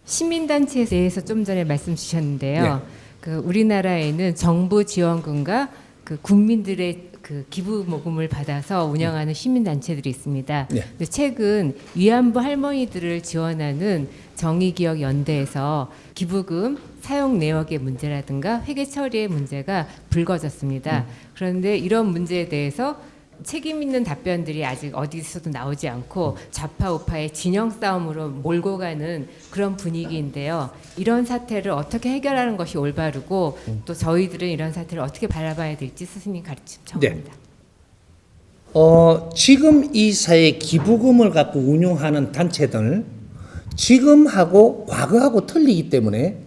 시민단체에 대해서 좀 전에 말씀 주셨는데요. 네. 그 우리나라에는 정부 지원금과 그 국민들의 그 기부 모금을 받아서 운영하는 시민단체들이 있습니다. 네. 근데 최근 위안부 할머니들을 지원하는 정의기억연대에서 기부금 사용 내역의 문제라든가 회계 처리의 문제가 불거졌습니다. 그런데 이런 문제에 대해서 책임 있는 답변들이 아직 어디서도 나오지 않고 좌파 우파의 진영 싸움으로 몰고 가는 그런 분위기인데요. 이런 사태를 어떻게 해결하는 것이 올바르고 또 저희들은 이런 사태를 어떻게 바라봐야 될지 스승님 가르침 청합니다. 지금 이 사회 기부금을 갖고 운영하는 단체들 지금하고 과거하고 틀리기 때문에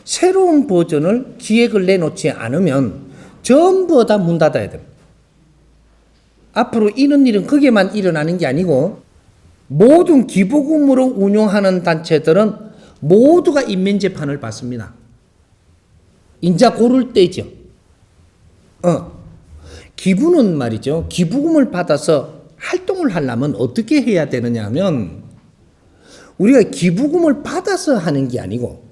새로운 버전을 기획을 내놓지 않으면 전부 다 문 닫아야 됩니다. 앞으로 이런 일은 거기에만 일어나는 게 아니고 모든 기부금으로 운영하는 단체들은 모두가 인면재판을 받습니다. 인자 고를 때죠. 기부는 말이죠. 기부금을 받아서 활동을 하려면 어떻게 해야 되느냐 하면 우리가 기부금을 받아서 하는 게 아니고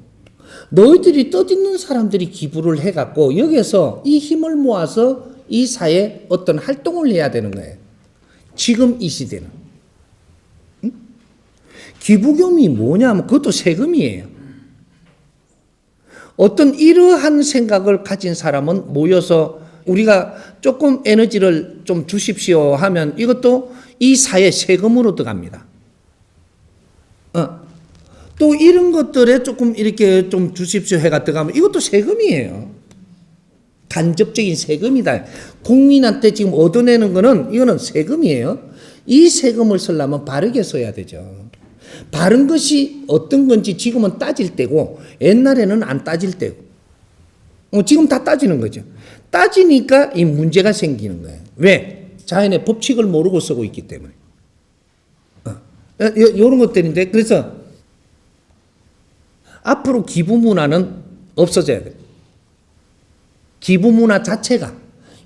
너희들이 뜻있는 사람들이 기부를 해갖고 여기서 이 힘을 모아서 이 사회에 어떤 활동을 해야 되는 거예요. 지금 이 시대는. 응? 기부금이 뭐냐면 그것도 세금이에요. 어떤 이러한 생각을 가진 사람은 모여서 우리가 조금 에너지를 좀 주십시오 하면 이것도 이 사회 세금으로 들어갑니다. 또 이런 것들에 조금 이렇게 좀 주십시오 해가 들어가면 이것도 세금이에요. 간접적인 세금이다. 국민한테 지금 얻어내는 거는 이거는 세금이에요. 이 세금을 쓰려면 바르게 써야 되죠. 바른 것이 어떤 건지 지금은 따질 때고 옛날에는 안 따질 때고 지금 다 따지는 거죠. 따지니까 이 문제가 생기는 거예요. 왜? 자연의 법칙을 모르고 쓰고 있기 때문에. 이런 것들인데 그래서 앞으로 기부 문화는 없어져야 돼요. 기부 문화 자체가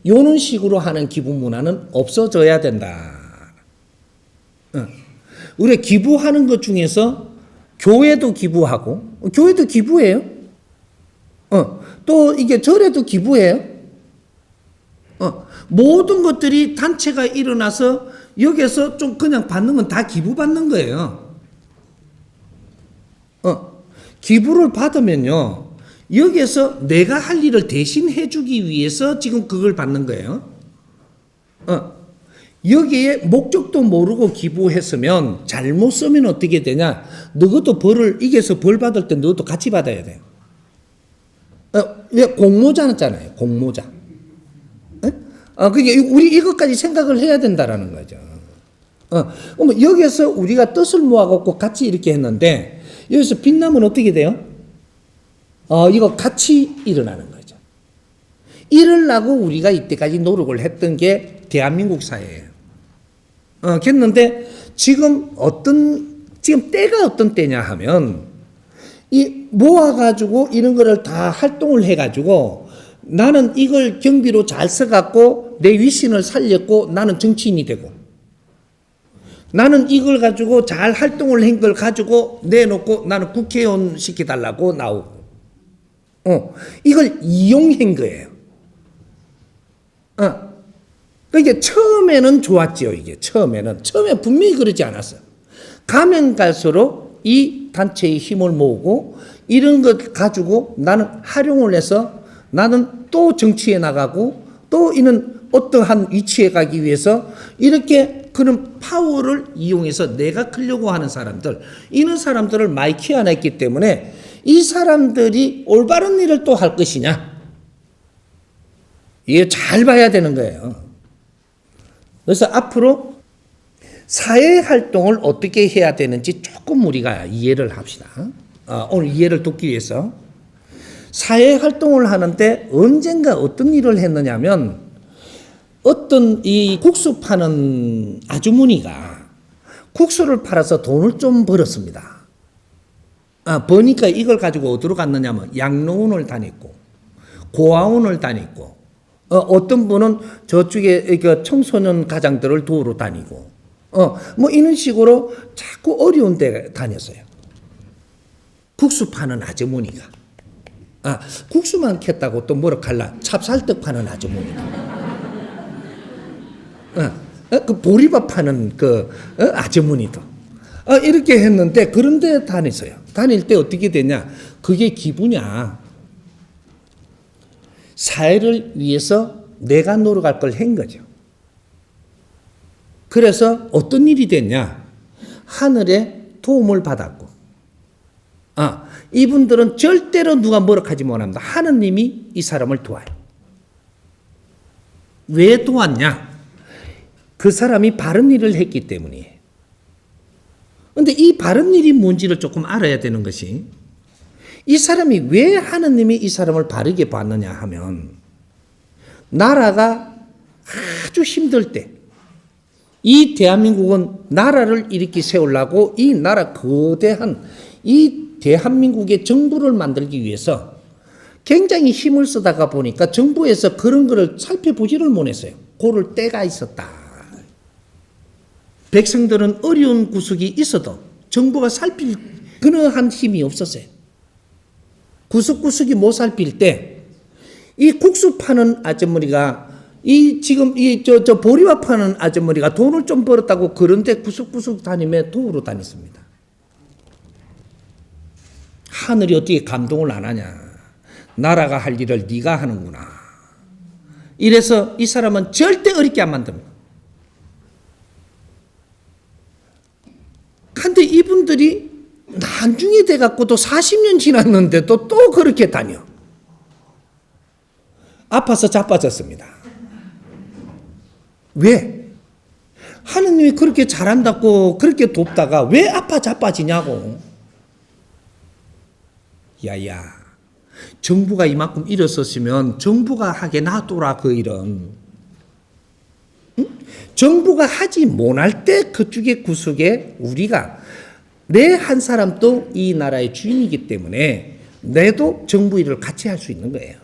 이런 식으로 하는 기부 문화는 없어져야 된다. 우리가 기부하는 것 중에서 교회도 기부하고 교회도 기부해요. 또 이게 절에도 기부해요. 모든 것들이 단체가 일어나서 여기서 좀 그냥 받는 건 다 기부받는 거예요. 기부를 받으면요. 여기에서 내가 할 일을 대신 해주기 위해서 지금 그걸 받는 거예요. 여기에 목적도 모르고 기부했으면 잘못 쓰면 어떻게 되냐. 너도 벌을 이겨서 벌 받을 때 너도 같이 받아야 돼요. 왜 공모자잖아요. 공모자. 그게 우리 이것까지 생각을 해야 된다라는 거죠. 여기서 우리가 뜻을 모아갖고 같이 이렇게 했는데 여기서 빛나면 어떻게 돼요? 이거 같이 일어나는 거죠. 이러려고 우리가 이때까지 노력을 했던 게 대한민국 사회예요. 그랬는데 지금 때가 어떤 때냐 하면 이 모아가지고 이런 거를 다 활동을 해가지고 나는 이걸 경비로 잘 써갖고 내 위신을 살렸고 나는 정치인이 되고 나는 이걸 가지고 잘 활동을 한 걸 가지고 내놓고 나는 국회의원 시켜달라고 나오고 이걸 이용한 거예요. 그러니까 처음에는 좋았죠. 이게 처음에 분명히 그러지 않았어요. 가면 갈수록 이 단체의 힘을 모으고 이런 것 가지고 나는 활용을 해서 나는 또 정치에 나가고 또 이는 어떠한 위치에 가기 위해서 이렇게 그런 파워를 이용해서 내가 크려고 하는 사람들 이런 사람들을 많이 키워냈기 때문에 이 사람들이 올바른 일을 또 할 것이냐 이게 잘 봐야 되는 거예요. 그래서 앞으로 사회활동을 어떻게 해야 되는지 조금 우리가 이해를 합시다. 오늘 이해를 돕기 위해서 사회활동을 하는데 언젠가 어떤 일을 했느냐면 어떤 이 국수 파는 아주머니가 국수를 팔아서 돈을 좀 벌었습니다. 버니까 이걸 가지고 어디로 갔느냐면 양로원을 다녔고 고아원을 다녔고 어떤 분은 저쪽에 청소년 가장들을 도우러 다니고 뭐 이런 식으로 자꾸 어려운 데 다녔어요. 국수 파는 아주머니가, 국수만 캤다고 또 뭐라 할라, 찹쌀떡 파는 아주머니가, 그 보리밥 파는 그 아주머니도 이렇게 했는데, 그런데 다녔어요. 다닐 때 어떻게 되냐, 그게 기부냐, 사회를 위해서 내가 노력할 걸 한 거죠. 그래서 어떤 일이 됐냐, 하늘의 도움을 받았고, 이분들은 절대로 누가 뭐라 하지 못합니다. 하느님이 이 사람을 도와요. 왜 도왔냐? 그 사람이 바른 일을 했기 때문이에요. 그런데 이 바른 일이 뭔지를 조금 알아야 되는 것이, 이 사람이 왜 하느님이 이 사람을 바르게 봤느냐 하면, 나라가 아주 힘들 때, 이 대한민국은 나라를 이렇게 세우려고 이 나라 거대한 이 대한민국의 정부를 만들기 위해서 굉장히 힘을 쓰다가 보니까 정부에서 그런 거를 살펴보지를 못했어요. 고를 때가 있었다. 백성들은 어려운 구석이 있어도 정부가 살필 그러한 힘이 없었어요. 구석구석이 못 살필 때 이 국수 파는 아주머니가 지금 저 보리밥 파는 아주머니가 돈을 좀 벌었다고 그런데 구석구석 다니며 도우러 다녔습니다. 하늘이 어떻게 감동을 안 하냐. 나라가 할 일을 네가 하는구나. 이래서 이 사람은 절대 어렵게 안 만듭니다. 근데 이분들이 나중에 돼갖고도 40년 지났는데도 또 그렇게 다녀. 아파서 자빠졌습니다. 왜? 하느님이 그렇게 잘한다고 그렇게 돕다가 왜 아파 자빠지냐고. 야야, 정부가 이만큼 일었었으면 정부가 하게 놔둬라 그 일은. 응? 정부가 하지 못할 때 그쪽의 구석에 우리가, 내 한 사람도 이 나라의 주인이기 때문에 내도 정부 일을 같이 할 수 있는 거예요.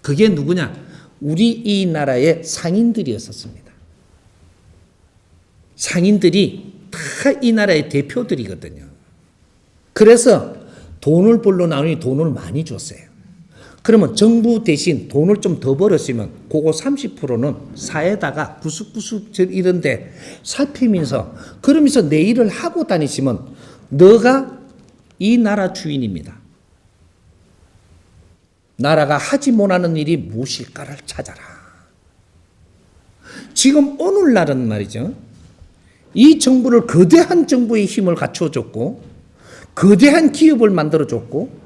그게 누구냐? 우리 이 나라의 상인들이었었습니다. 상인들이 다 이 나라의 대표들이거든요. 그래서 돈을 벌러 나오니 돈을 많이 줬어요. 그러면 정부 대신 돈을 좀 더 벌었으면 그거 30%는 사회에다가 구석구석 이런데 살피면서, 그러면서 내 일을 하고 다니시면 너가 이 나라 주인입니다. 나라가 하지 못하는 일이 무엇일까를 찾아라. 지금 오늘날은 말이죠, 이 정부를 거대한 정부의 힘을 갖춰줬고, 거대한 기업을 만들어줬고,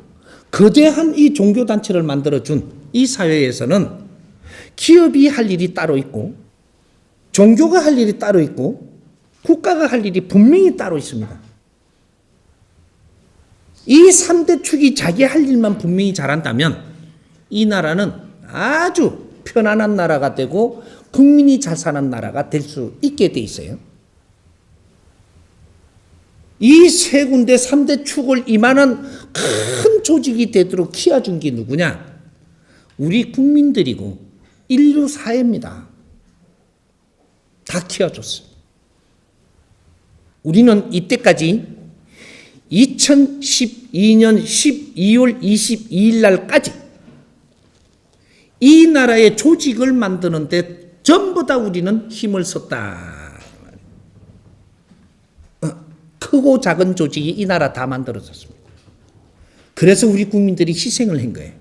거대한 이 종교단체를 만들어준 이 사회에서는 기업이 할 일이 따로 있고, 종교가 할 일이 따로 있고, 국가가 할 일이 분명히 따로 있습니다. 이 3대 축이 자기 할 일만 분명히 잘한다면 이 나라는 아주 편안한 나라가 되고 국민이 잘 사는 나라가 될 수 있게 돼 있어요. 이 세 군데 3대 축을 이만한 큰 조직이 되도록 키워준 게 누구냐? 우리 국민들이고 인류 사회입니다. 다 키워줬어요. 우리는 이때까지 2012년 12월 22일 날까지 이 나라의 조직을 만드는데 전부 다 우리는 힘을 썼다. 크고 작은 조직이 이 나라 다 만들어졌습니다. 그래서 우리 국민들이 희생을 한 거예요.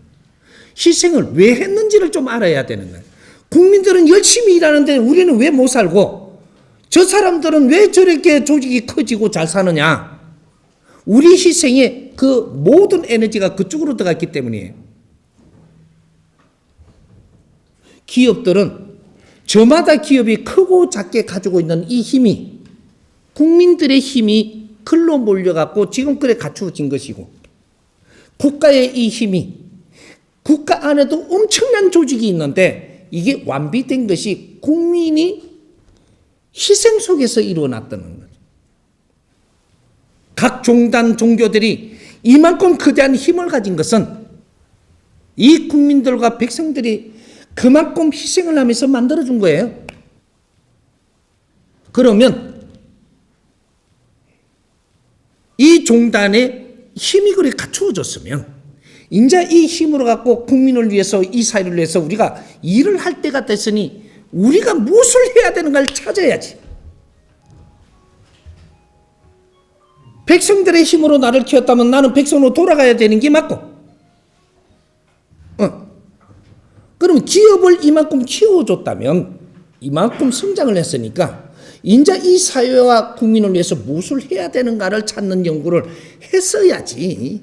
희생을 왜 했는지를 좀 알아야 되는 거예요. 국민들은 열심히 일하는데 우리는 왜 못 살고, 저 사람들은 왜 저렇게 조직이 커지고 잘 사느냐. 우리 희생에 그 모든 에너지가 그쪽으로 들어갔기 때문이에요. 기업들은 저마다 기업이 크고 작게 가지고 있는 이 힘이, 국민들의 힘이 글로 몰려갖고 지금 그래 갖추어진 것이고, 국가의 이 힘이, 국가 안에도 엄청난 조직이 있는데 이게 완비된 것이 국민이 희생 속에서 이루어났다는 거죠. 각 종단 종교들이 이만큼 거대한 힘을 가진 것은 이 국민들과 백성들이 그만큼 희생을 하면서 만들어준 거예요. 그러면 이 종단의 힘이 그래 갖추어졌으면 이제 이 힘으로 갖고 국민을 위해서 이 사회를 위해서 우리가 일을 할 때가 됐으니 우리가 무엇을 해야 되는가를 찾아야지. 백성들의 힘으로 나를 키웠다면 나는 백성으로 돌아가야 되는 게 맞고, 그럼 기업을 이만큼 키워줬다면 이만큼 성장을 했으니까 이제 이 사회와 국민을 위해서 무엇을 해야 되는가를 찾는 연구를 했어야지.